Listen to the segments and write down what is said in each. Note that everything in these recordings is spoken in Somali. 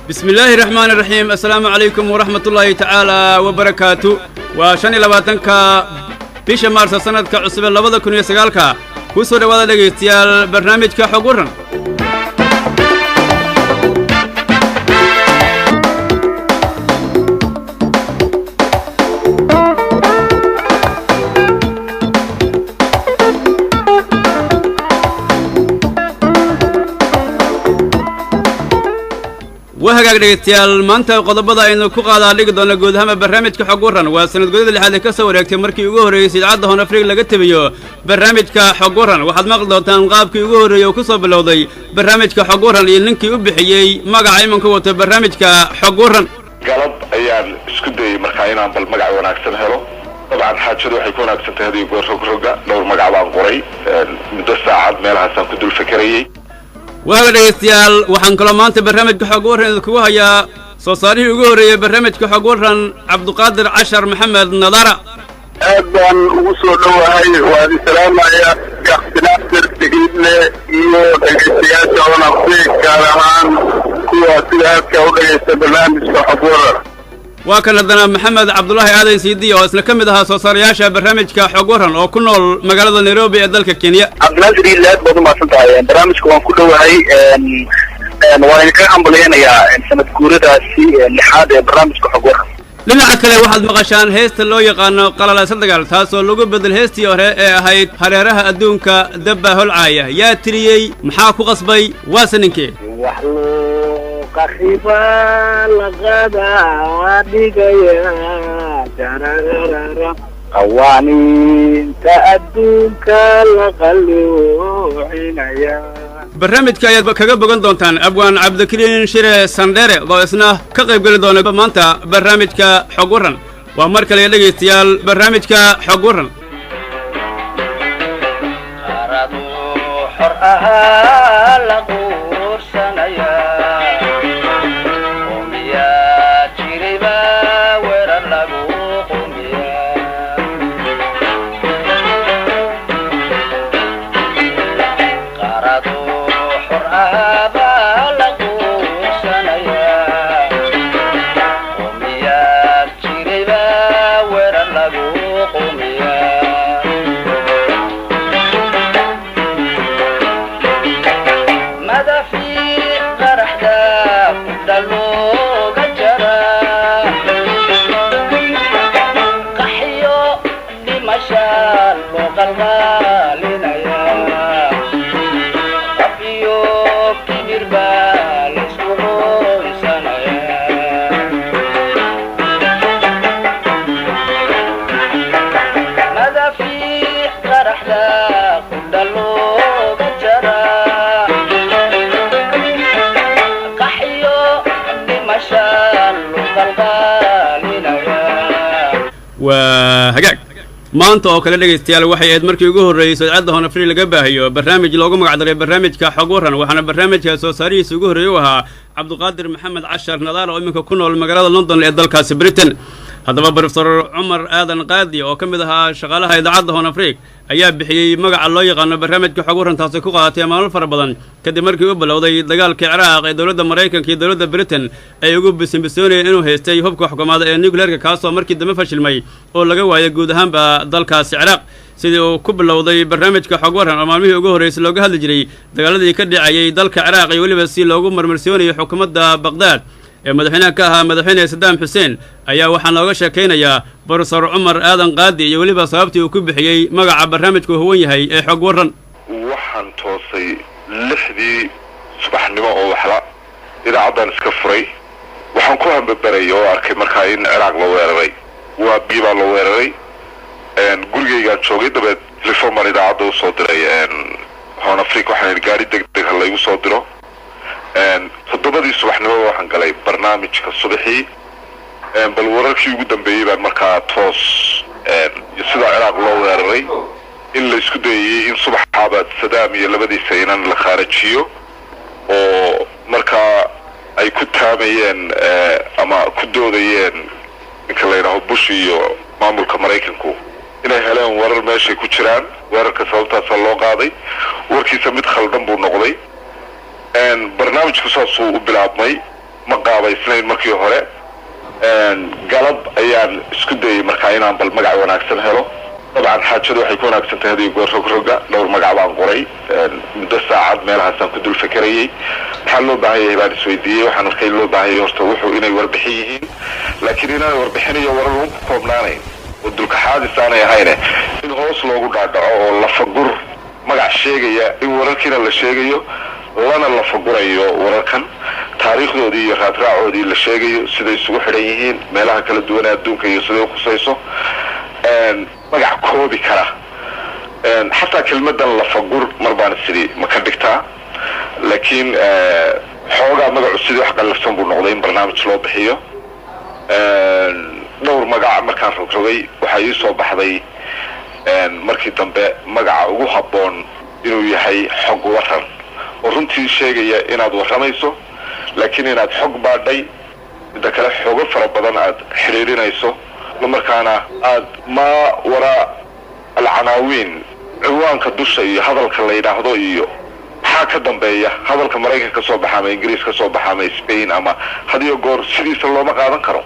بسم الله الرحمن الرحيم السلام عليكم ورحمة الله تعالى وبركاته وشان لباتنك بيش مارس سنة كعصب اللبضة كنو يسقالك كوسو دوادة لغيستيال برنامج كحقورن وهاجا دغتيال maanta qodobada aynu ku qaadaa dhig doona guud ahaan barnaamijka xog waran waa sanad gudaha lixaad ka soo wareegtay markii ugu horeysay idaacadda Hoon Afrika laga tabiyo barnaamijka xog waran waxaad maqli doontaan qaabkii ugu horeeyay oo ku soo bilowday barnaamijka xog waran iyo ninkii u bixiyay magaca imanka wata barnaamijka xog waran galab ayaan isku dayay markaa inaan bal magac wanaagsan helo طبعا xaajadu waxay ku wanaagsan tahay hadii goor-roga dhowr magac baan qoray muddo saacad meelahaas aan ku dul fakarayay وهذا ديستيال وحن كل ما أنت برنامج حقورن كوها يا صاريه جوري برنامج حقورن عبد القادر عشر محمد نظارة. أيضا وصول هاي وهذه سلامة يا اختلاف ترتيبنا يو السياسة ونفسك كلام كوا سياسة كوجه برنامج حقورن. وكان لدينا محمد عبد الله عادي سيدي واسنا كم ده صارياشة برنامج كحقورن أو كنا مقالة نيروبي أدلك كينيا. عبد الناصر الله بدو ما سنتها برنامج كون كله هاي وين كان عملينا يا سنة كورة سي لحد برنامج كحقورن. لنا عكلا واحد مقاشان هيست اللي يقان قال صدق تاسو لوجو بدل هيستي هاي حريرها أدونك دبه العاية يا تريي محاكو قصبي واسننكي. قخيفا لغدا ودقيا جرررر قوانين تأدوك لغلو حينيا برنامجka ayaad kaga bogan doontaan abwaan cabdikariin shire sandere oo isna ka qayb gali doona maanta barnaamijka xog waran waa mar kale dhageystayaal barnaamijka xog waran aradu xor aha lagu sanaya umiya jiriba weerar lagu qumiya qaradu وهجاك ما أنت أو كلا دقيستيال waxay aad markii ugu horeeyay idaacadda Hoon Afrika laga baahiyo barnaamij loogu magac daray barnaamijka xog waran waxaana barnaamijka soo saarihiisa ugu horeeyay waxa عبد القادر محمد عشر نظارة oo iminka ku nool magaalada London ee dalkaas Britain haddaba professor Umar Aadan Qaadi oo kamid ahaa shaqaalaha idaacadda Hoon Afrika ayaa bixiyay magaca loo yaqaan barnaamijka xog waran taas oo ku qaadatay maalmo fara badan kadib markii uu bilowday dagaalka Ciraaq ee dawladda Mareykanka iyo dawladda Britain ay ugu bisinbisoonayeen inuu haystay hubka xukuumadda ee nuclear-ka kaas oo markii dambe fashilmay oo laga waayay guud ahaanba dalkaas Ciraaq sidii uu ku bilowday barnaamijka xog waran oo maalmihii ugu horeysay looga hadli jiray dagaaladii ka dhacayay dalka Ciraaq iyo waliba si loogu marmarsiinayo xukuumadda Baghdad ee madaxweynaha ka ahaa madaxweyne Saddam Hussein ayaa waxaan looga sheekeynayaa professor Umar Aadan Qaadi iyo waliba sababtii uu ku bixiyay magaca barnaamijku huwan yahay ee xog waran waxaan toosay 6dii subaxnimo oo waxla idaacaddan iska furay waxaan ku hambabaray oo arkay markaa in Ciraaq la weeraray waa biiba la weeraray gurigayga joogay dabeed telefoon mar idaacadda u soo diray Hoon Afrika waxaan gaari degdeg ah lagu soo diro todobadii subaxnimo waxaan galay barnaamijka subaxii bal wararkii ugu dambeeyay baan markaa toos sida Ciraaq loo weeraray in la isku dayay in subaxaaba Saddam iyo labadiisa inaan la kharajiyo oo markaa ay ku taamayeen ama ku doodayeen inka la yiraahdo Bush iyo maamulka Mareykanku inay heleen warar meesha ku jiraan wararka sababtaas loo qaaday warkiisa mid khaldan buu noqday barnaamijku saasuu u bilaabmay ma qaabaysnayn markii hore galab ayaan isku dayay markaa inaan bal magac wanaagsan helo dabcan xaajadu waxay ku wanaagsan tahay hadii goor rogroga dhowr magac baan qoray muddo saacad meelahaasaan ku dul fakarayay waxaa loo baahan yahay baan isweydiiyey waxaan arkay loo baahan yahay horta wuxuu inay warbixin yihiin laakiin inaan warbixinayo warar lagu koobnaanayn oo dulka xaadis aanay ahayne in hoos loogu dhaadhaco oo lafagur magac sheegaya in wararkiina la sheegayo lana lafagurayo wararkan taariikhdoodii iyo raadraacoodii la sheegayo siday isugu xidhan yihiin meelaha kala duwan ee adduunka iyo siday u khusayso magac koobi kara xataa kelmadan lafagur mar baan isiri ma ka dhigtaa laakiin xoogaa magacu sidii wax qallafsan buu noqday in barnaamij loo bixiyo dhowr magac markaan rogrogay waxaa ii soo baxday markii dambe magaca ugu habboon inuu yahay xog waran oo runtii sheegaya inaad warramayso laakiin inaad xog baadhay midda kale xogo fara badan aad xiriirinayso markaana aad ma wara alcanaawiin ciwaanka dusha iyo hadalka la yidhaahdo iyo maxaa ka dambeeya hadalka maraykanka ka soo baxa ama ingiriis ka soo baxa ama spain ama hadiyo goor sidiisa looma qaadan karo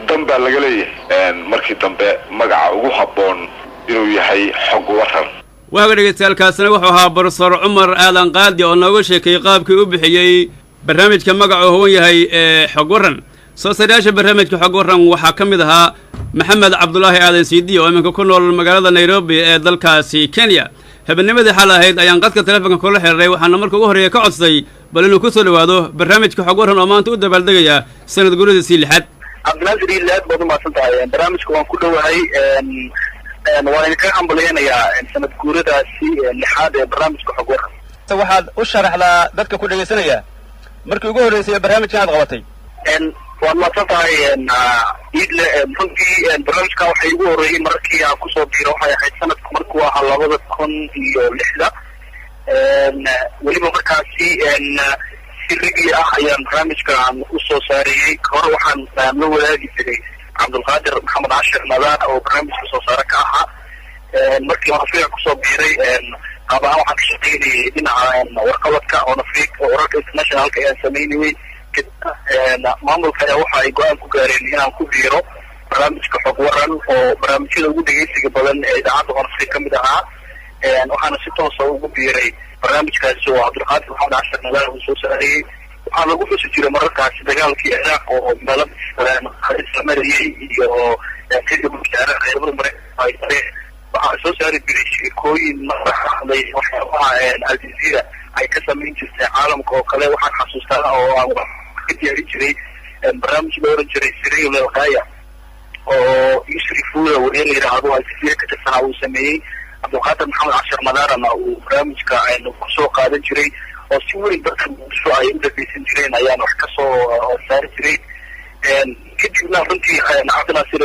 dan baa laga leeyahay markii dambe magaca ugu habboon inuu yahay xog waran waaga dhegeystayaaalkaasina wuxuu ahaa brofesor cumar aadan qaadi oo nooga sheekeeyey qaabkii u bixiyey barnaamijka magacuu huban yahay ee xog waran soo saarayaasha barnaamijka xog waran waxaa ka mid ahaa maxamed cabdulaahi aadan siidi oo iminka ku nool magaalada nairobi ee dalkaasi kenya habeennimadii xal ahayd ayaan qadka telefonka kula xiriiray waxaana marka ugu horreeya ka codsaday bal inuu ku soo dhawaado barnaamijka xog waran oo maanta u dabaaldegaya sanad guradiisii lixaad cabdinaasir iyo aad baad umahadsan tahay barnaamijka waan ku dhowahay waan idinkaga hambalyaynayaa sanad guuradaasi lixaad ee barnaamijka xog waran waxaad u sharaxdaa dadka ku dhegaysanaya markii ugu horreysay ee barnaamijkan aad qabatay waad mahadsan tahay iidle runtii barnaamijka waxay ugu horreeyey markii aan kusoo biiro waxay ahayd sanadku markuu ahaa 2006 weliba markaasi si rigli ah ayaan barnaamijkan usoo saariyey hore waxaan la wadaagi jiray cabdulqaadir maxamed cashir nadaan oo barnaamijka soo saare ka ahaa markii aan afrika kusoo biiray qaab ahaan waxaan ka shaqaynayay dhinaca warqabadka oo afrika oo wararka internationalka ayaan samaynayay maamulka ayaa waxa ay go-aan ku gaareen inaan ku biiro barnaamijka xog waran oo barnaamijyada ugu dhegeysiga badan ee idaacadda horfay ka mid ahaa waxaana si toosa ugu biiray barnaamijkaasi oo cabdulqaadir maxamed cashir nadaan uu soo saarayey waxaa lagu xusi jiray mararkaasi dagaalkii ciraaq oo meelo la marayey iyo kadib ciidamada mareykanka ay dareen waxaa soo saari jiray sheekooyin madaxday waxyaabaha aljazeera ay ka samayn jirtay caalamka oo kale waxaan xasuustaa oo aan ka diyaari jiray barnaamij la oran jiray siriil alqaaya oo yusri fuula wariye la yidhaahdo aljazeera ka tirsanaa uu sameeyey cabdulqaadir maxamed cashir madaarana uu barnaamijka kusoo qaadan jiray oo si weyn dadka bulsho ay u dhageysan jireen ayaan wax kasoo saari jiray kadibna runtii cabdinaasir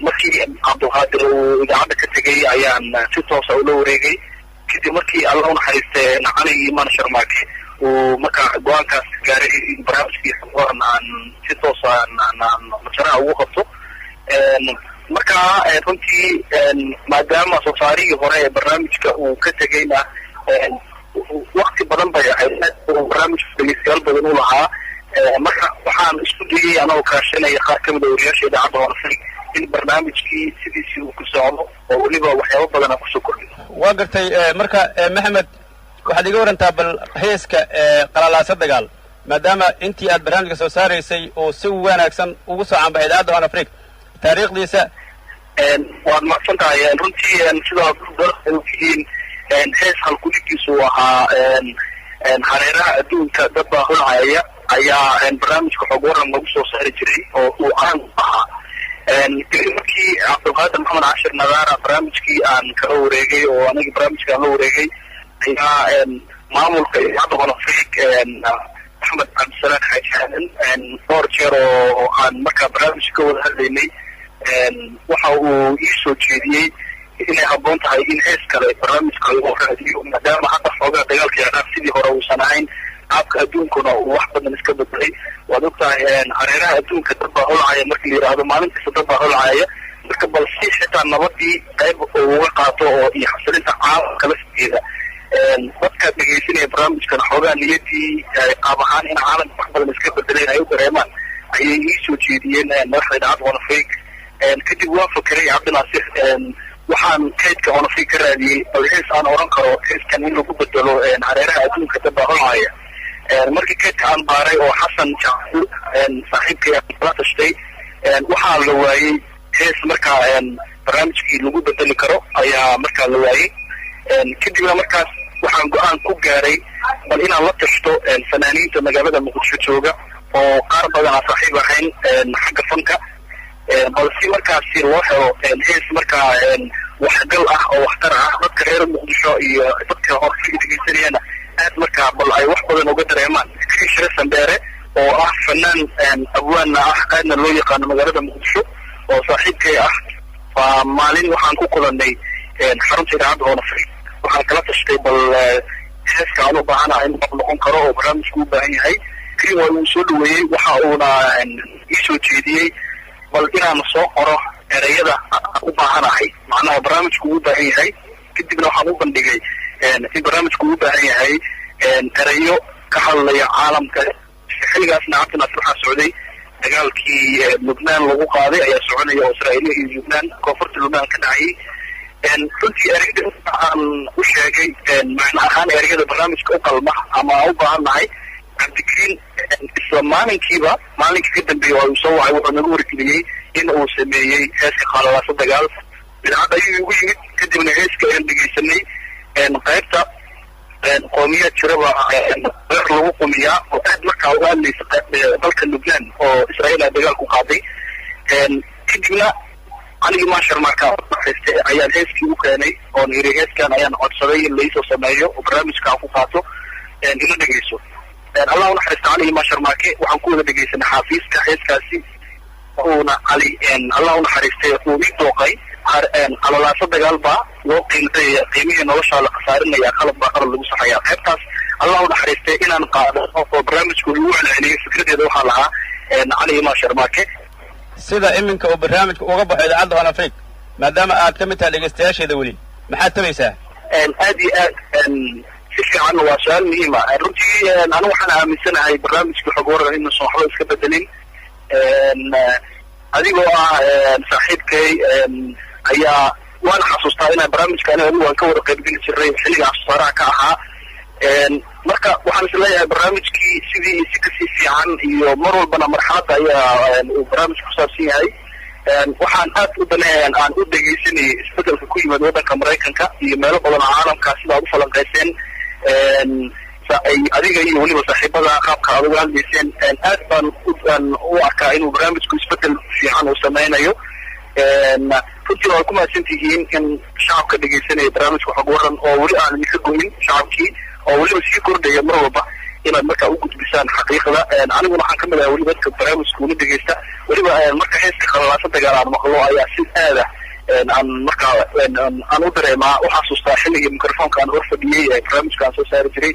markii cabdulqaadir uu idaacadda ka tegay ayaan si toosa ula wareegay kadib markii alla unaxariistay cali imaan sharmaake uu markaa go-aankaas gaaray in barnaamijkiisa waran aan si toosa masaraha ugu qabto markaa runtii maadaama soosaarihii hore ee barnaamijka uu ka tegayna wakti badan bay ahayd barnaamijka dhegeystayaal badan u lahaa marka waxaan isku dayay anagoo kaashanaya qaar kamid a wariyaasha idaacadda horfay in barnaamijkii sidiisii uu ku socdo oo weliba waxyaabo badan aan kusoo kordhino waa gartay marka maxamed waxaad iga warantaa bal heeska qalalaasa dagaal maadaama intii aad barnaamijka soo saaraysay oo si wanaagsan ugu soo caanbaxay idaacadda hon africa taariikhdiisa waad maqsan tahay runtii sidaad ogtihiin hees halkuligiisu ahaa hareeraha adduunka dad baa hulcaya ayaa barnaamijka xog waran lagu soo saari jiray oo uu caan ahaa markii cabdulqaadir maxamed cashir nadaara barnaamijkii aan kala wareegay oo anagii barnaamijka aan la wareegay ayaa maamulka idaacadda hon africa axmed cabdisalaam xaaji xaadan dhowr jeer oo aan markaa barnaamijka ka wada hadlaynay waxa uu ii soo jeediyey inay habboon tahay in hees kale barnaamijka lagu raadiyo maadaama hadda xoogaa dagaalka ciraaq sidii hore uusan ahayn qaabka adduunkuna uu wax badan iska bedelay waad ogtahay hareeraha adduunka dad baa holcaya markii la yidhaahdo maalintiisa dad baa holcaya marka bal si xitaa nabadii qayb uga qaato oo iyo xasilinta caalamka lafteeda dadka dhegeysanaya inay barnaamijkan xoogaa niyadii qaab ahaan in caalamka wax badan iska bedeleen ay u dareemaan ayay ii soo jeediyeen madaxda idaacadda Honafriq kadib waan fakeray Cabdinaasir waxaan kaydka Honafriq ka raadiyey bal hees aan oran karo heeskan in lagu bedelo hareeraha adduunka dabahaya markii kaydka aan baaray oo Xasan Jacfur saaxiibkay la tashtay waxaa la waayey hees markaa barnaamijkii lagu bedeli karo ayaa markaa la waayey kadibna markaas waxaan go-aan ku gaaray bal inaan la tashto fanaaniinta magaalada Muqdisho jooga oo qaar badan aan saaxiib ahayn xagga fanka balse markaasi loo helo hees markaa waxgal ah oo waxtar ah dadka reer Muqdisho iyo dadka Honafriq dhegeysanayana aad markaa bal ay wax badan uga dareemaan Shire Sandere oo ah fanaan abwaana ah aadna loo yaqaano magaalada Muqdisho oo saaxiibkay ah maalin waxaan ku kulanay xarunta idaacadda Honafriq waxaan kala tashtay bal heeska aan u baahanahay in noqon karo oo barnaamijku u baahan yahay kii waa uu soo dhaweeyey waxa uuna ii soo jeediyey bal inaan soo qoro erayada u baahanahay macnaha barnaamijku u baahan yahay kadibna waxaan u bandhigay in barnaamijku u baahan yahay erayo ka hadlaya caalamka xilligaasna Cabdinaasir waxaa socday dagaalkii Lubnaan lagu qaaday ayaa soconaya oo Israa'iil iyo Lubnaan koonfurta Lubnaan ka dhacay runtii erayada aan u sheegay macna ahaan erayada barnaamijka u qalma ama u baahanahay cabdikariin isla maalinkiiba maalinkii ka dambeeyay oo uu soo wacay wuxuu nagu wargeliyey in uu sameeyey heeska Qalalaasa Dagaal idaacadda ayuu ugu yimid kadibna heeska aan dhegeysanay qaybta qoomiyad jiraba lagu qumiyaa oo aad markaa uga hadlaysa dalka Lubnaan oo Israa'iil dagaal ku qaaday kadibna anigii maashar markaa ayaan heeskii u keenay oo niri heeskan ayaan codsaday in laysoo sameeyo oo barnaamijka ku qaato ina dhegeyso Allah una xariista anigii maashar markaa waxaan ku wada dhegeysanay xafiiska heeskaasi uuna Ali Allah una xariistay uu ii dooqay qalalaasa dagaal baa loo qiimihii nolosha la khasaarinaya qalab baa qaran lagu saxayaa qaybtaas Allah una xariistay inaan qaado oo barnaamijku lagu celceliyay fikradeeda waxaa lahaa anigii maashar markaa sida iminka uu barnaamijku uga baxo idaacadda Honafriq maadaama aad ka mid tahay dhegeystayaasheeda weli maxaad tabaysaa aad iyo aad si fiican waa su'aal muhiim ah runtii anigu waxaan aaminsanahay barnaamijka xog waran inuusan waxba iska bedelin adigoo ah saaxiibkay ayaa waan xasuustaa inaan barnaamijkan anigu waan ka wada qaybgeli jiray xilliga asfaaraha ka ahaa marka waxaan isleeyahay barnaamijkii sidii si kasii fiican iyo mar walbana marxaladda ayaa uu barnaamijku ku saabsan yahay waxaan aad u daneeyaan aan u dhegeysanayay isbedelka ku yimid waddanka Maraykanka iyo meelo badan oo caalamka sida aad u falanqayseen adiga iyo weliba saaxiibada qaabka aad uga hadlayseen aad baan u arkaa inuu barnaamijku isbedel fiican uu sameynayo runtii waa ku mahadsantihiin in shacabka dhegeysanaya barnaamijka xog waran oo weli aan idinka goyin shacabkii oo weliba sii kordhaya mar walba inaad markaa u gudbisaan xaqiiqda aniguna waxaan ka mid ahay weliba dadka barnaamijka ula dhegeysta weliba marka heeska Qalalaasa Dagaal aan maqlo ayaa si aada aan markaa aan u dareemaa u xasuustaa xilligii mikrofoonka aan hor fadhiyey barnaamijka aan soo saari jiray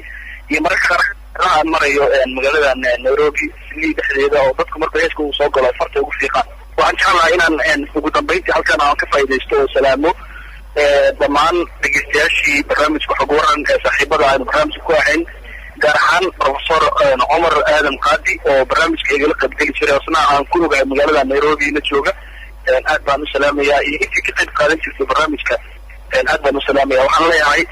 iyo mararka qaar aan marayo magaalada Nairobi sidii dhexdeeda oo dadku marka heeska uu soo galo farta ugu fiiqaan waxaan jeclahay inaan ugu dambeyntii halkan aan ka faa'iideysto oo salaamo dhammaan dhegeystayaashii barnaamijka xog waran ee saaxiibada aan barnaamijka ku ahayn gaar ahaan Professor Omar Adam Qadi oo barnaamijka igala qaybgeli jiray isna aan ku ogahay magaalada Nairobi la jooga aad baan u salaamayaa iyo intii ka qayb qaadan jirtay barnaamijka aad baan u salaamayaa waxaan leeyahay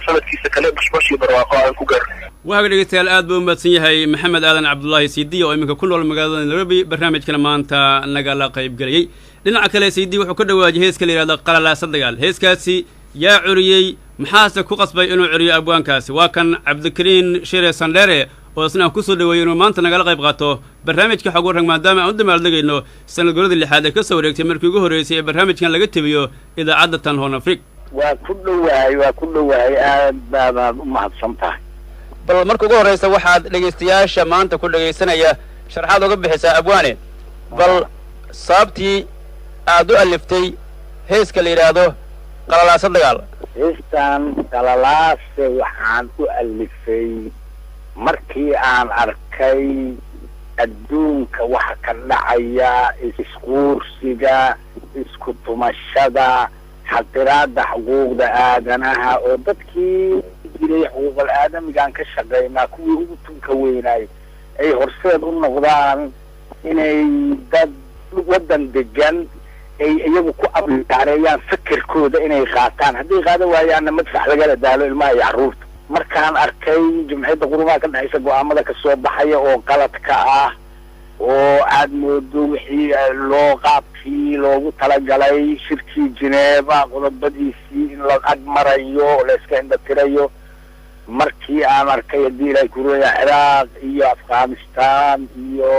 sanadkiisa kale bashbash iyo barwaaqo aan ku gaar waxaa dhegeystayaal aad buu u mahadsan yahay Maxamed Aadan Cabdullaahi Siidi oo iminka ku nool magaalada Nairobi barnaamijkana maanta nagala qaybgeliyay dhinaca kale Siidi wuxuu ka dhawaajiyay heeska la yiraahdo Qalalaasa Dagaal heeskaasi yaa curiyay maxaase ku qasbay inuu curiyo abwaankaasi waa kan Cabdikariin Shire Sandere oo isna ku soo dhaweeyay inuu maanta nagala qayb qaato barnaamijka xog waran maadaama aan u damaaldegayno sanad guuradii lixaad ee ka soo wareegtay markii ugu horeysay ee barnaamijkan laga tabiyo idaacadda tan Honafriq waa ku dhawahay aad baa u mahadsan tahay bal marka ugu horeysa waxaad dhegeystayaasha maanta ku dhegeysanaya sharxaad uga bixisaa abwaane bal sababtii aad u aliftay heeska la yiraahdo Qalalaasa Dagaal heestan Qalalaasa waxaan u alifay markii aan arkay adduunka waxa ka dhacaya isquursiga isku tumashada xaqiraada xuquuqda aadanaha oo dadkii jiray xuquuqul aadamigaan ka shaqaynaa kuwii ugu tunka weynaay ay horseed u noqdaan inay dad waddan degan ay iyagu ku ablikaareeyaan fikirkooda inay qaataan hadday qaadan waayaanna madfac lagala daalo ilmaha iyo carruurta markaan arkay jumciyadda qurumaha ka dhexaysa go-aamada kasoo baxaya oo qaladka ah oo aad moodo wixii qaabkii loogu talagalay shirkii Geneva qodobadiisii in la agmarayo la iska indhatirayo markii aan arkay haddii ilaahay ku rooya Ciraaq iyo Afghanistan iyo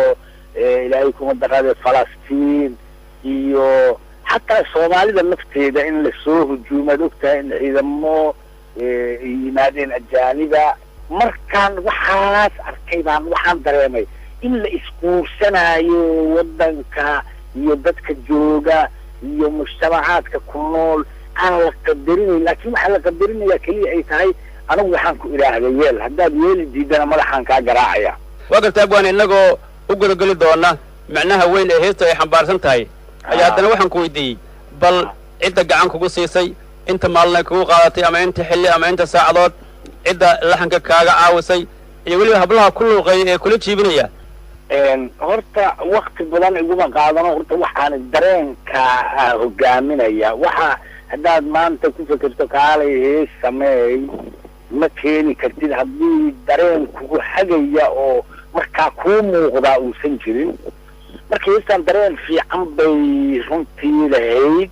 ilaahay kuma darade Falastiin iyo xataa Soomaalida nafteeda in la soo hujuumad ogtahay in ciidamo yimaadeen ajaaniba markaan waxaas arkay baan waxaan dareemay in la iskuursanayo waddanka iyo dadka jooga iyo mujtamacaadka ku nool aan la qadarinayn laakiin waxaa la qadarinayaa keliya ay tahay anigu waxaan ku idhaahday yeel haddaad yeeli diidana madaxaan kaa garaacaya waa gartaa abwaan innagoo u gudageli doona macnaha weyn ee heesta ay xambaarsan tahay ayaa haddana waxaan ku weydiiyey bal cidda gacan kugu siisay inta maalin kugu qaadatay ama inta xilli ama inta saacadood cidda laxanka kaaga caawisay iyo weliba hablaha ku luuqeeya ee kula jiibinaya horta wakti badan iguma qaadano horta waxaan dareenka hogaaminaya waxa haddaad maanta ku fekerto kaalay hees sameey ma keeni kartid haddii dareen kugu hagaya oo markaa kuu muuqdaa uusan jirin marka heestaan dareen fiican bay runtii lahayd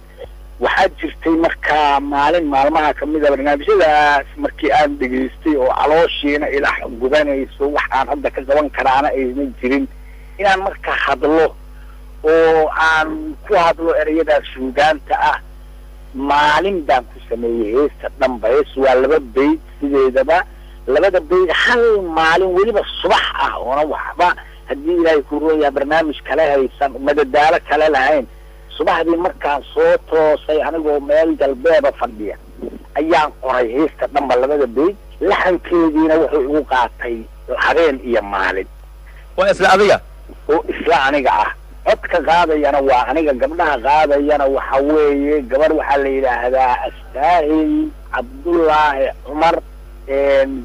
waxaa jirtay markaa maalin maalmaha kamid a barnaamijyadaas markii aan dhegaystay oo calooshiina ilaah gubanayso waxaan hadda ka qaban karaana aynan jirin inaan marka hadlo oo aan ku hadlo ereyadaas suugaanta ah maalin baan ku sameeyey heesta dhanba hees waa 2 bayd sideedaba 2 bayd hal maalin weliba subax ah oona waxba haddii ilaahay ku rooyaa barnaamij kale haysan madadaalo kale lahayn subaxdii markaan soo toosay anigoo meel galbeeda fadhiya ayaan qoray heesta dhanba 2 bayd laxankeediina wuxuu igu qaatay habeen iyo maalin waa isla adiga oo isla aniga ah codka qaadayana waa aniga gabdhaha qaadayana waxa weeye gabar waxaa la yidhaahdaa astaahil cabdullaahi cumar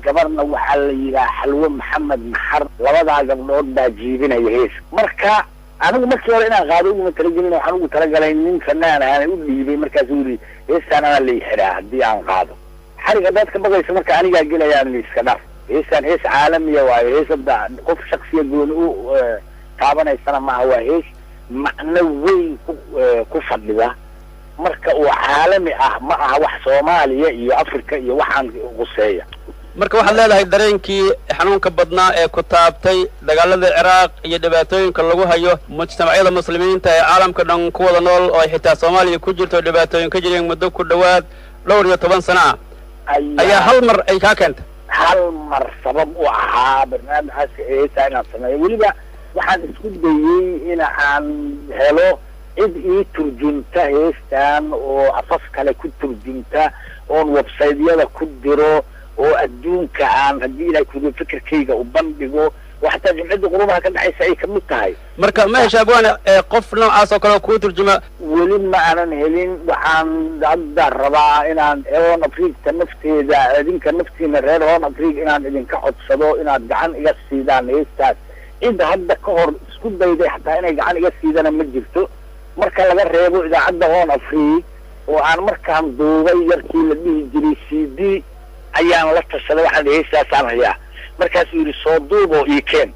gabarna waxaa la yidhaha xalwo maxamed maxar labadaa gabdhood baa jiibinaya hees marka anigu markii hore inaan qaado uguma talagelin waxaan ugu talagalay nin fanaan ahaan u dhiibay markaasuu yidhi heestaan anaa lay xiraa haddii aan qaado xarig haddaad ka baqayso marka anigaa gelayaan liiska dhaf heestaan hees caalamiya waayo hees hadda qof shaksiya gooni u taabanaysana maaha waa hees macno weyn ku fadhida marka uu caalami ah ma aha wax Soomaaliya iyo Afrika iyo waxaan quseeya marka waxaad leedahay dareenkii xanuunka badnaa ee ku taabtay dagaalada Ciraaq iyo dhibaatooyinka lagu hayo mujtamacyada muslimiinta ee caalamka dhan ku wada nool oo xitaa Soomaaliya ku jirto dhibaatooyin ka jireen muddo ku dhawaad 12 sano ayaa hal mar ay ka keentay hal mar sabab u ahaa barnaamijkaas heestaan inaan sameeyo weliba waxaan isku dayay in aan helo cid ii turjunta heestaan oo afaf kale ku turjunta oon websaydyada ku diro oo adduunka aan haddii ilaahay ku fikirkayga u bandhigo وحتى جمعية قروبها كان حيث أي كمتهاي مركا ما شابونا قفنا عاصو كلا كو ترجمة ولين ما أنا هلين وحان عند الرباع إن هون أفريق تنفتي إذا إذن كنفتي من غير هون أفريق إن إذن كحد صدو إن جعان يسيدان إيستاس إذا هذا كهر سكوت بيدي حتى إن جعان يسيدان مجلسه مركا لغا ريبو إذا عند هون أفريق وأنا مركا دوغي يركي لبيه جري سيدي أيام لك السنة واحد إيستاس عن هياه مركز يصدوه ويكين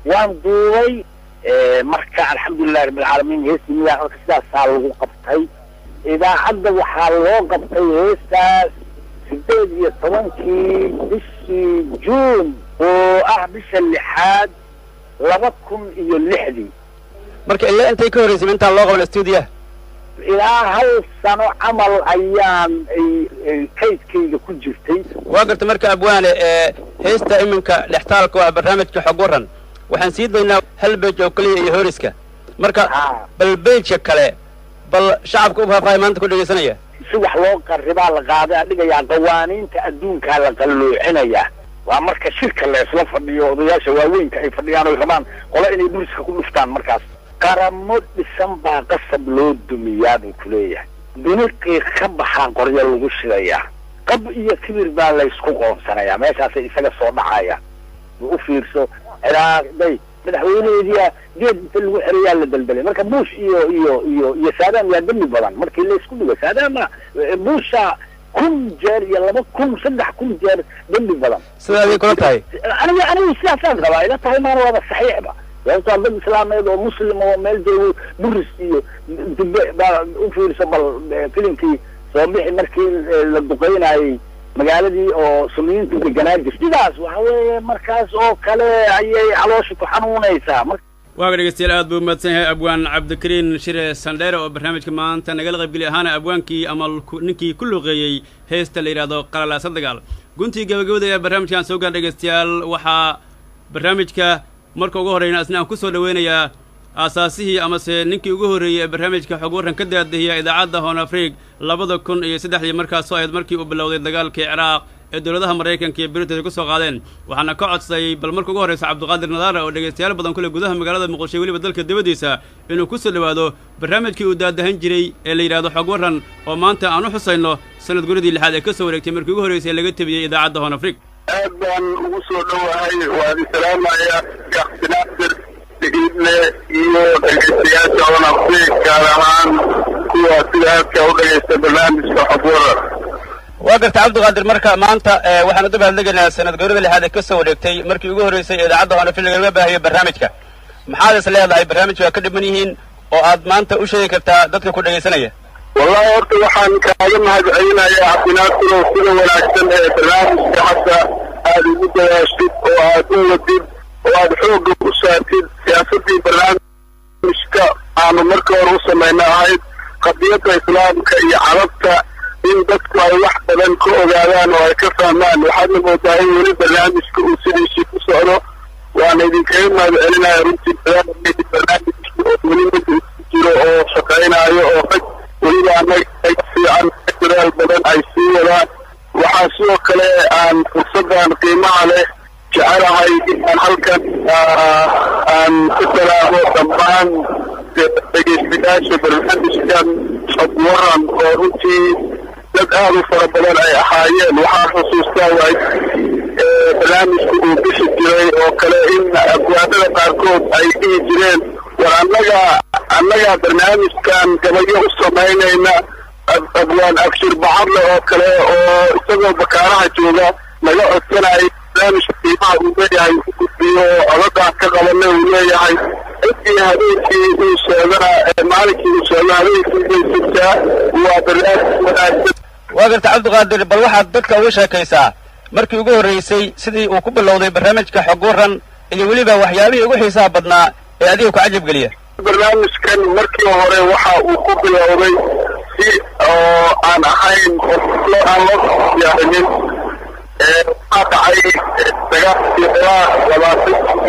وان دوي مركز الحمد لله رب العالمين هيسي مياه وكسدا سالو قبطي إذا عد وحالو قبطي هيساس سيدي يطوانكي بشي جون بش اللحاد لبكم إيو اللحدي مركز إلا أنت يكوريسي من الله قبل الاستوديو إلى هل سنو عمل أيام كيد كيد كل جفتي وقلت مركب أبواني هيستا إمنك لحتالك وبرنامجك حقورا وحنسيد لنا هل بيج وكلية يهوريسكا مركب بالبيج شكله بل شعبك أبها فايمانت كل سنة سوح لوقع الربا الغادة لقى يا قوانين تأدون كالقلو عنايا ومركز شركة اللي يصلف الديوضياء شواوين كيف الديانو كمان قولا إني دورسك كل مفتان مركز قرمود بسنبا قصب لود دمياد وكلية دونيكي خبحان قرية الوغشرية qab iyo kibir baa laysku qoonsanayaa meeshaasay isaga soo dhacayaan u fiirso ciraaq day madaxweyneediia geed inta lagu xerayaa la dalbalay marka bush iyo saddam yaa dembi badan markii laysku dhigo saddama busha 1000 jeer iyo 3,000 jeer dembi badan sidaadii kula tahay aniga sidaasaan qabaa ila tahay maana waaba saxiixba sababtoo dad islaameed oo muslim oo meel joogo buris iyo dube baa u fiirso bal filimkii soo bixi markii la duqeynayay magaaladii oo sunniyiintu deganaa jirtay sidaas waxa weeye markaas oo kale ayay caloosha ku xanuunaysaa waaga dhegeystayaal aad buu mahadsan yahay abwaan cabdikariin shire sandheere oo barnaamijka maanta nagala qaybgeli ahaana abwaankii ama ninkii ku luqeeyey heesta la yidhaahdo qalalaasa dagaal guntii gabagabada ee barnaamijkaan soo gaar dhegeystayaal waxaa barnaamijka marka ugu horreyna asna aan ku soo dhaweynayaa aasaasihii amase ninkii ugu horreeyey ee barnaamijka xog warran ka daadahiya idaacadda hoon afriig 2003 markaasoo ahayd markii uu bilowday dagaalkii ciraaq ee dowladaha maraykanka iyo britain ku soo qaadeen waxaana ka codsaday bal marka ugu horreysa cabdiqaadir nadaara oo dhegaystayaal badan ku leh gudaha magaalada muqdisho weliba dalka dibaddiisa inuu ku soo dhowaado barnaamijkii uu daadahan jiray ee la yidhaahdo xog warran oo maanta aan u xusayno sanad guradii 6aad ee ka soo wareegtay markii ugu horreysay laga tabiyey idaacadda hoon afriig aad baan ugu soo dhowahay waan salaamayaa shakhsinaasir digidle iyo dhegaystayaasha hoon afriig gaar ahaan kuwa sida aadka u dhegaysta barnaamijka xog warran waa garta cabdiqaadir marka maanta waxaanu dib hadlegaynaa sanad guurida 6aad ee ka soo wareegtay markii ugu horreysay idaacadda hoon afriig laga baahiyo barnaamijka maxaad is leedahay barnaamijka waa ka dhiman yihiin oo aad maanta u sheegi kartaa dadka ku dhegaysanaya wallahi horta waxaan kaaga mahadcelinayaa cabdinaasir sida wanaagsan ee barnaamijka hadda aad ugu dadaashid oo aad u wadid oo aad xoogga u saartid siyaasadii barnaamijka aanu marka hore u samayna ahayd qadiyadda islaamka iyo carabta in dadku ay wax badan ka ogaadaan oo ay ka fahmaan waxaadna moodaa in weli barnaamijka uu sidiisii ku socdo waana idinkaga mahadcelinaya runtii barnaamijka oo weli mid jiro oo shaqaynaayo oo rag weliba annaga fiican dadaal badan ay sii wadaan waxaa sidoo kale aan fursaddan qiimaha leh jecelahay inaan halkan aan ku salaamo dhammaan dhegaystayaasha barnaamijkan xog warran oo runtii dad aad u fara badan ay ahaayeen waxaan xusuustaa waay barnaamijku uu bixi jiray oo kale in abwaanada qaarkood ay dhihi jireen war annaga barnaamijkan gabayo u samaynayna abwaan abshir bacadle oo kale oo isagoo bakaaraha jooga naga codsanayay barnaamijka qiimaha uu leeyahay u gudbiyo odagaan ka qabana uu leeyahay cidii habeenkii uu sheegana maalinkii uu sheego habeenkii bay jirtaa waa barnaamij wanaagsan waa garta cabdiqaadir bal waxaad dadka uga sheekaysaa markii ugu horreysay sidii uu ku bilowday barnaamijka xog warran iyo weliba waxyaabihii ugu xiisaha badnaa ee adiga ku cajab geliya barnaamijkan markii hore waxa uu ku bilowday si oo aan ahayn aan loo diyaarinin waxaa dhacay dagaalkii ciraaq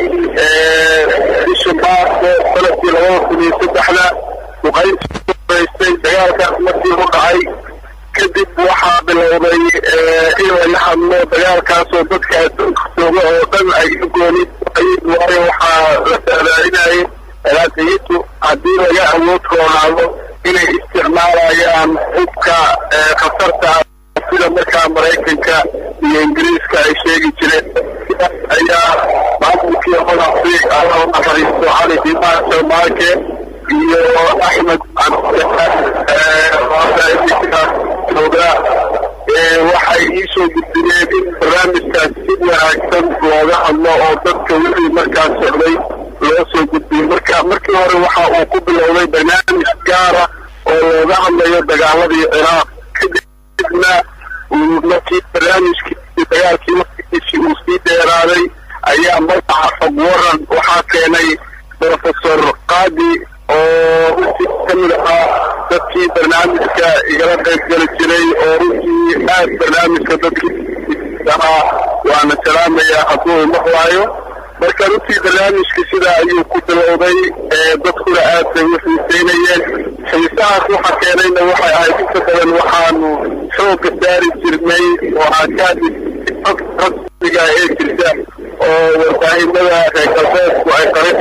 20 bisha maarso sanadkii 2003 duqayntii horeysay dagaalkaas markii u dhacay kadib waxaa bilowday in laga hadlo dagaalkaasoo dadka adduunka jooga oo dhan ay u gooni waayo waxaa la saadaalinayay alaaqiyadu haddii laga awood roonaado inay isticmaalayaan hubka khatarta sida markaa maraykanka iyo ingiriiska ay sheegi jireen ayaa maamulkii hoon afriig alla u naxariisto cali dimaan sharmaake iyo axmed cabdijooga waxay iisoo gudbineen in barnaamijkaas si wanaagsan looga hadlo oo dadka wixii markaas socday loo soo gudbiyey markii hore waxa uu ku bilowday barnaamij gaara oo looga hadlayo dagaaladii ciraaq kadibna markii barnaamijkii dagaalkii waqtigiisii uu sii dheeraaday ayaa magaca xog warran waxaa keenay professor qaadi oo runtii ka mid ahaa dadkii barnaamijka igala qaybgeli jiray oo runtii aad barnaamijka dadkii ahaa waana salaamayaa hadduu maqlaayo marka runtii barnaamijka sidaa ayuu ku bilowday dadkuna aad bay u xiisaynayeen xiisahaas waxa keenayna waxay ahayd inta badan waxaanu xoogga saari jirnay oo aakaadi rasmiga ee jirta oo warbaahinada reer galbeedku ay qarin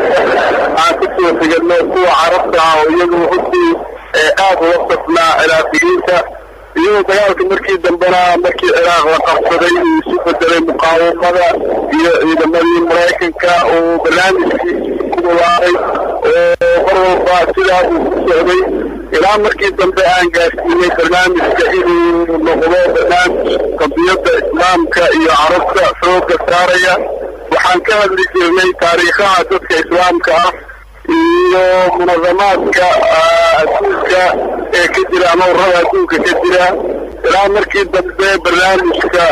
aan ka soo xigano kuwa carabta ah oo iyagu runtii aad uga safnaa ciraaqiyiinta iyadoo dagaalka markii dambena markii ciraaq la qabsaday uu isu bedelay muqaawamada iyo ciidamadii maraykanka oo barnaamijkii ku dhawaaqay oo mar walba sidaa uu ku socday ilaa markii dambe aan gaarsiinay barnaamijka inuu noqdo barnaamij qadiyadda islaamka iyo carabta xoogga saaraya waxaan ka hadli jirnay taariikhaha dadka islaamka ah iyo munadamaadka adduunka ee ka jira ama ururada adduunka ka jira ilaa markii dambe barnaamijka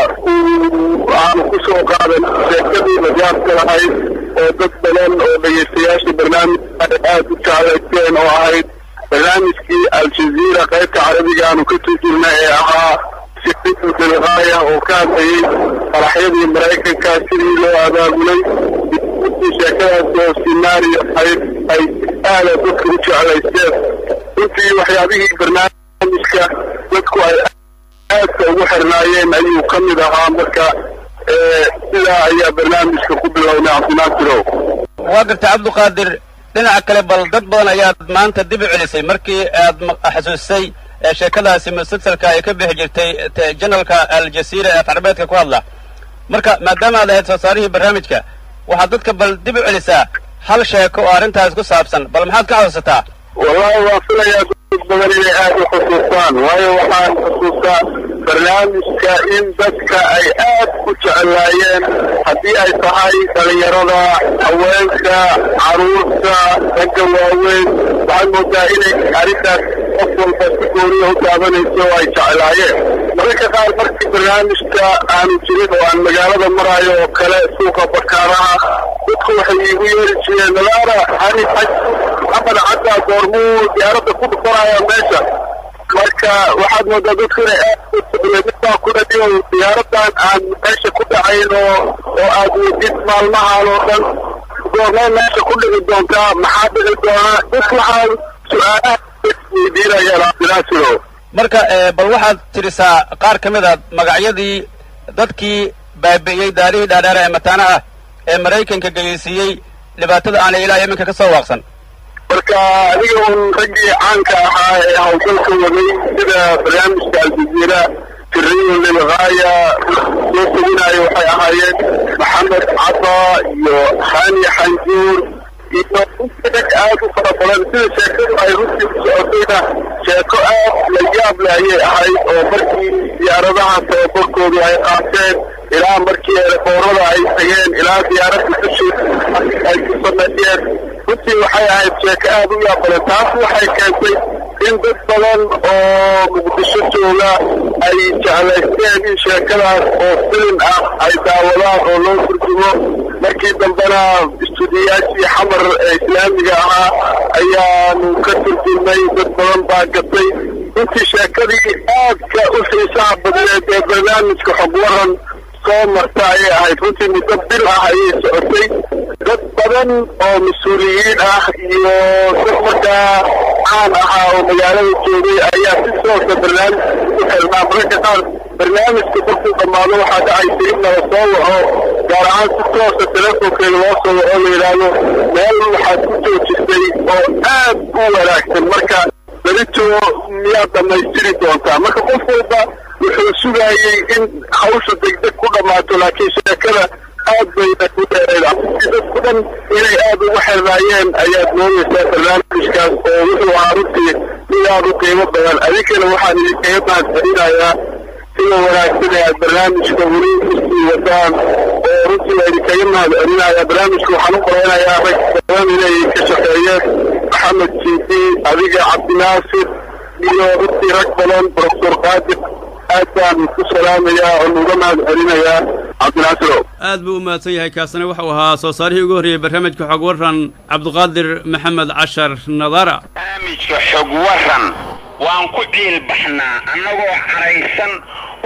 aanu ku soo qaadan sheekadii lajaabka lahayd oo dad badan oo dhegaystayaasha barnaamijka aad u jeclaysteen oo ahayd barnaamijkii aljaziira qaybta carabiga aanu ka turjirna ee ahaa silgaaya oo ka hadlayay qaraxyadii maraykanka sidii loo abaabulay sheekadaas oo sinaariyo ahayd ay aada dadka u jeclaysteen runtii waxyaabihii barnaamijka dadku ay aadka ugu xirnaayeen ayuu ka mid ahaa marka sidaa ayaa barnaamijka ku bilownay cabdinaasirow waa gartay cabdiqaadir dhinaca kale bal dad badan ayaad maanta dib u celisay markii aad xasuusay sheekadaasi musalsalka ay ka bixi jirtay janalka aljaziira ee afcarabeedka ku hadla marka maadaama aad ahayd soo saarihii barnaamijka waxaad dadka bal dib u celisaa hal sheeko oo arrintaas ku saabsan bal maxaad ka xasuusataa wallahi waan filayaa dad badan inay aada u xusuustaan waayo waxaan xusuustaa barnaamijka in dadka ay aad u jecelaayeen haddii ay tahay dhalinyarada haweenka caruurta ragga waaweyn waxaad moodaa inay arrintaas qof walba si gooniya u taabanayso oo ay jecelaayeen mararka qaar markii barnaamijka aanu jirin oo aan magaalada maraayo oo kale suuqa bakaaraha dadku waxay iigu yeeri jireen nadaara hani xaj maxamed caddaa goormuu diyaaradda ku dhufanaya meesha marka waxaad moodaa dadku inay aad ku dhadiyo diyaaradan aan meesha ku dhacayn oo aad wadid maalmahaan oo dhan goormee meesha ku dhici doontaa maxaa dhici doonaa dadku waxaa su-aalaha weydiinayaan cabdinaasiro marka bal waxaad tirisaa qaar ka mid a magacyadii dadkii baabi'iyey daarihii dhaadheera ee mataana ah ee maraykanka geyeysiiyey dhibaatada aanay ilaa iminka ka soo waaqsan marka aniga un raggii caanka ahaa ee hawlgalka waday sida barnaamijka aljaziira siriyo lilgaaya soo teginayo waxay ahaayeen maxamed cadda iyo hani xanjuur iyo rag aad u fara badan sida sheekadu ay runtii ku socotayna sheeko aad la yaab leh ayay ahayd oo markii diyaaradaha tababarkoodu ay qaateen ilaa markii eeraboorada ay tageen ilaa diyaaradda dusheeda ay ku sameeyeen runtii waxay ahayd sheeko aad u yaab badan taas waxay keentay in dad badan oo muqdisho jooga ay jeclaysteen in sheekadaas oo filin ah ay daawadaan oo loo turjumo markii dambena istuudiyaashii xamar ee islaamiga ahaa ayaanu ka turjumnay dad badan baa gatay runtii sheekadii aadka u xiisaha badneed ee barnaamijka xog waran soo marta ayay ahayd runtii muddo bil ah ayay socotay dad badan oo mas-uuliyiin ah iyo dad markaa caan ahaa oo magaalada joogay ayaa si toosa barnaamijka ku xirnaa mararka qaar barnaamijka markuu dhammaado waxaa dhacaysa in nala soo waco gaar ahaan si toosa telefonkeeda loo soo waco la yidhaahdo meel waxaad ku joojisay oo aad u wanaagsan marka berito miyaad dhammaystiri doontaa marka qof walba wuxuu sugayey in hawsha degdeg ku dhammaato laakiin sheekada aad bay u dheereed dadku dhan inay aad ugu xirnaayeen ayaad moodaysaa barnaamijkaas oo wuxuu ahaa runtii mid aad u qiimo badan adinkana waxaan idinkaga mahadcelinayaa sida wanaagsan ee aad barnaamijka weli usii wadaan oo runtii waa idinkaga mahadcelinayaa barnaamijka waxaan u qoreynayaa rag badan inay ka shaqeeyeen maxamed jiidi adiga cabdinaasir iyo runtii rag badan profesor qaadir aad baan ku salaamayaa oo nuga mahadcelinayaa cabdinaasirow aad buu u mahadsan yahay kaasina wuxuu ahaa soo saarihii ugu horreeyey barnaamijka xog waran cabdiqaadir maxamed cashar nadaara barnaamijka xog waran waan ku ciil baxnaa annagoo caraysan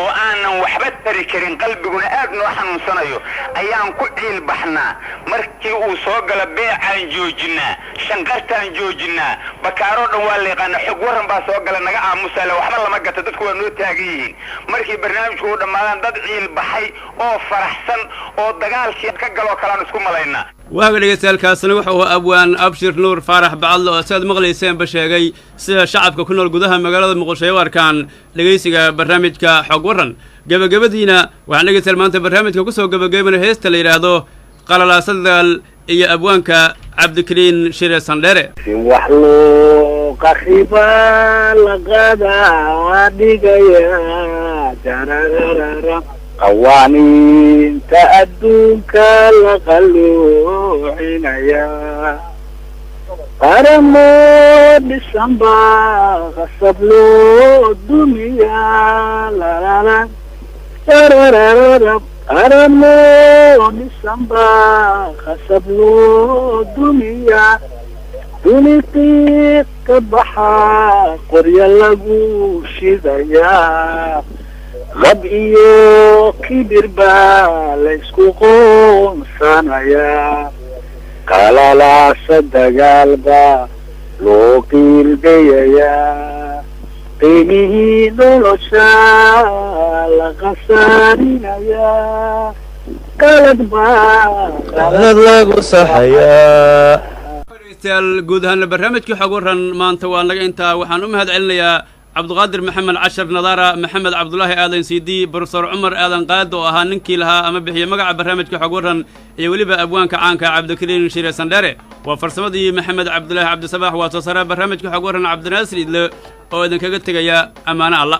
oo aanan waxba tari karin qalbiguna aad noo xanuunsanayo ayaan ku ciil baxnaa markii uu soo gala beecaan joojinaa shanqartaan joojinaa bakaaroo dhan waa la yaqaana xog waran baa soo gala naga aamusaale waxba lama gata dadku waa noo taagan yihiin markii barnaamijku uu dhammaadaan dad ciil baxay oo faraxsan oo dagaalkii ka galoo kaleaan isku malaynaa waaga dhegeystayaaalkaasina wuxuu abwaan abshir nuur faarax bacadle oo sidaad maqlayseenba sheegay sida shacabka ku nool gudaha magaalada muqdisho ay u arkaan dhegeysiga barnaamijka xog waran gebagabadiina waxaan dhegeystayaal maanta barnaamijka kusoo gebagabayna heesta la yidhaahdo qalalaasadal iyo abwaanka cabdikariin shire sandhere si wax loo qaxiba la qadaa dhigaya jarararara qawaaniinta adduunka la qalluucinaya qaramo dhisan baa qasab loo dumiya lalala jarararara qaramo dhisan baa qasab loo dumiya duniqiiq ka baxa qorya lagu shidaya qab iyo kibir baa laysku qoonsanayaa qalalaasa dagaal baa loo qiilgayayaa qiimihii nolosha la khasaarinayaa qalad lagu saxayaa dhegeystayaal guud ahaana barnaamijkii xog waran maanta waa naga intaa waxaan u mahad celinayaa cabdiqaadir maxamed cashar nadaara maxamed cabdulaahi aadan cd brofesor cumar aadan qaado oo ahaa ninkii lahaa ama bixiyey magaca barnaamijka xog waran iyo weliba abwaanka caanka cabdikariin shire sandhere waa farsamadii maxamed cabdulaahi cabdisabax waa soo saaraa barnaamijka xog waran cabdinaasir idle oo idinkaga tegaya ammaano alla